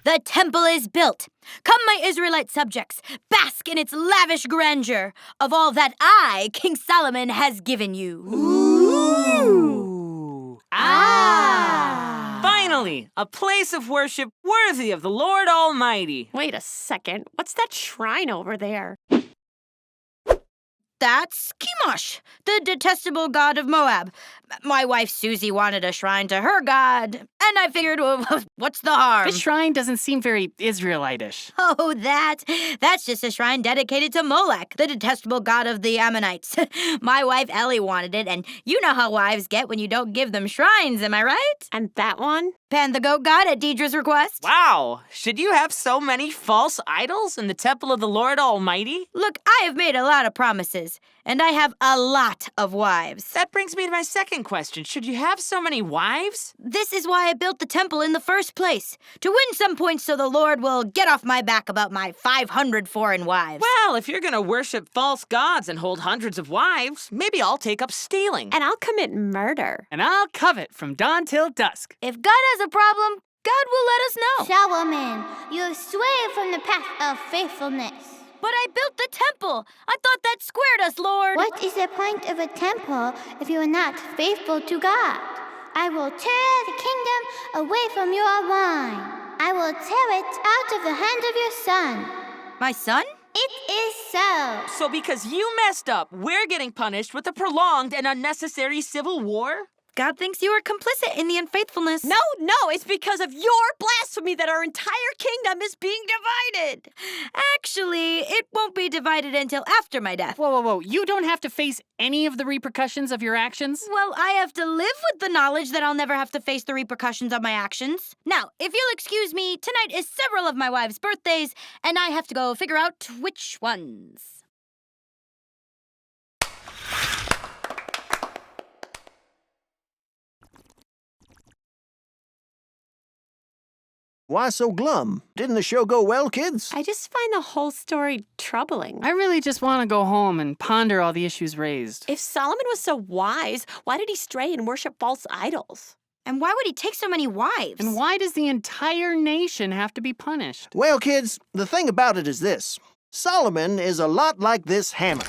The temple is built. Come, my Israelite subjects, bask in its lavish grandeur of all that I, King Solomon, has given you. Ooh. Ah. Finally, a place of worship worthy of the Lord Almighty. Wait a second. What's that shrine over there? That's Chemosh, the detestable god of Moab. My wife Susie wanted a shrine to her god, and I figured, well, what's the harm? This shrine doesn't seem very Israelitish. Oh, that's just a shrine dedicated to Molech, the detestable god of the Ammonites. My wife Ellie wanted it, and you know how wives get when you don't give them shrines, am I right? And that one? Pan the goat god at Deidre's request. Wow, should you have so many false idols in the temple of the Lord Almighty? Look, I have made a lot of promises, and I have a lot of wives. That brings me to my second question. Should you have so many wives? This is why I built the temple in the first place, to win some points so the Lord will get off my back about my 500 foreign wives. Well, if you're gonna worship false gods and hold hundreds of wives, maybe I'll take up stealing. And I'll commit murder. And I'll covet from dawn till dusk. If God has a problem, God will let us know. Solomon, you have strayed from the path of faithfulness. But I built the temple. I thought that squared us, Lord. What is the point of a temple if you are not faithful to God? I will tear the kingdom away from your line. I will tear it out of the hand of your son. My son? It is so. So because you messed up, we're getting punished with a prolonged and unnecessary civil war? God thinks you are complicit in the unfaithfulness. No, it's because of your blasphemy that our entire kingdom is being divided. Actually, it won't be divided until after my death. Whoa. You don't have to face any of the repercussions of your actions? Well, I have to live with the knowledge that I'll never have to face the repercussions of my actions. Now, if you'll excuse me, tonight is several of my wife's birthdays, and I have to go figure out which ones. Why so glum? Didn't the show go well, kids? I just find the whole story troubling. I really just want to go home and ponder all the issues raised. If Solomon was so wise, why did he stray and worship false idols? And why would he take so many wives? And why does the entire nation have to be punished? Well, kids, the thing about it is this. Solomon is a lot like this hammer.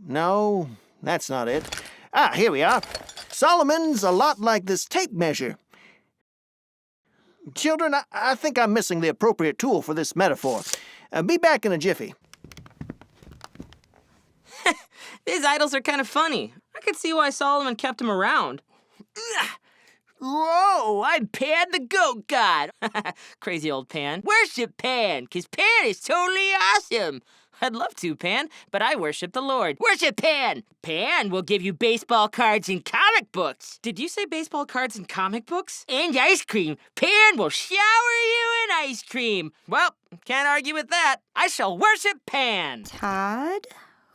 No, that's not it. Here we are. Solomon's a lot like this tape measure. Children, I think I'm missing the appropriate tool for this metaphor. Be back in a jiffy. These idols are kind of funny. I could see why Solomon kept them around. Whoa, I'm Pan the goat god. Crazy old Pan. Worship Pan, 'cause Pan is totally awesome. I'd love to, Pan, but I worship the Lord. Worship Pan! Pan will give you baseball cards and comic books. Did you say baseball cards and comic books? And ice cream. Pan will shower you in ice cream. Well, can't argue with that. I shall worship Pan. Todd?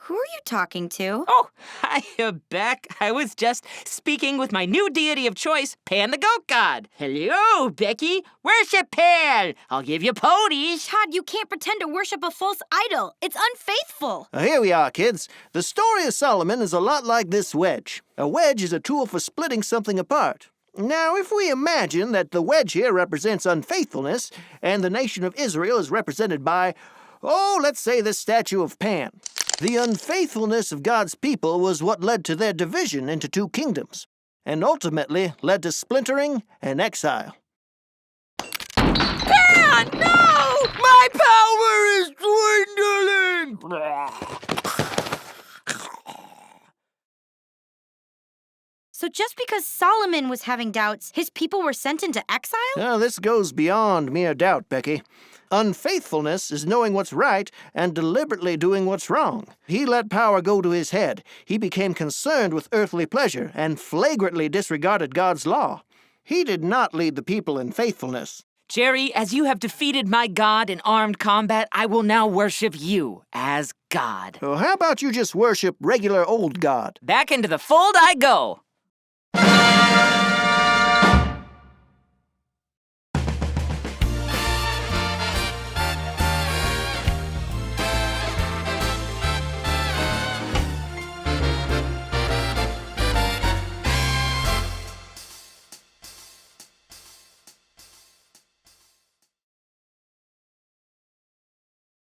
Who are you talking to? Oh, hi, Beck. I was just speaking with my new deity of choice, Pan the goat god. Hello, Becky. Worship Pan. I'll give you ponies. Todd, you can't pretend to worship a false idol. It's unfaithful. Here we are, kids. The story of Solomon is a lot like this wedge. A wedge is a tool for splitting something apart. Now, if we imagine that the wedge here represents unfaithfulness, and the nation of Israel is represented by, let's say this statue of Pan. The unfaithfulness of God's people was what led to their division into two kingdoms, and ultimately led to splintering and exile. Pan, no! My power is dwindling! So just because Solomon was having doubts, his people were sent into exile? Now, this goes beyond mere doubt, Becky. Unfaithfulness is knowing what's right and deliberately doing what's wrong. He let power go to his head. He became concerned with earthly pleasure and flagrantly disregarded God's law. He did not lead the people in faithfulness. Jerry, as you have defeated my god in armed combat, I will now worship you as God. Well, how about you just worship regular old God? Back into the fold I go.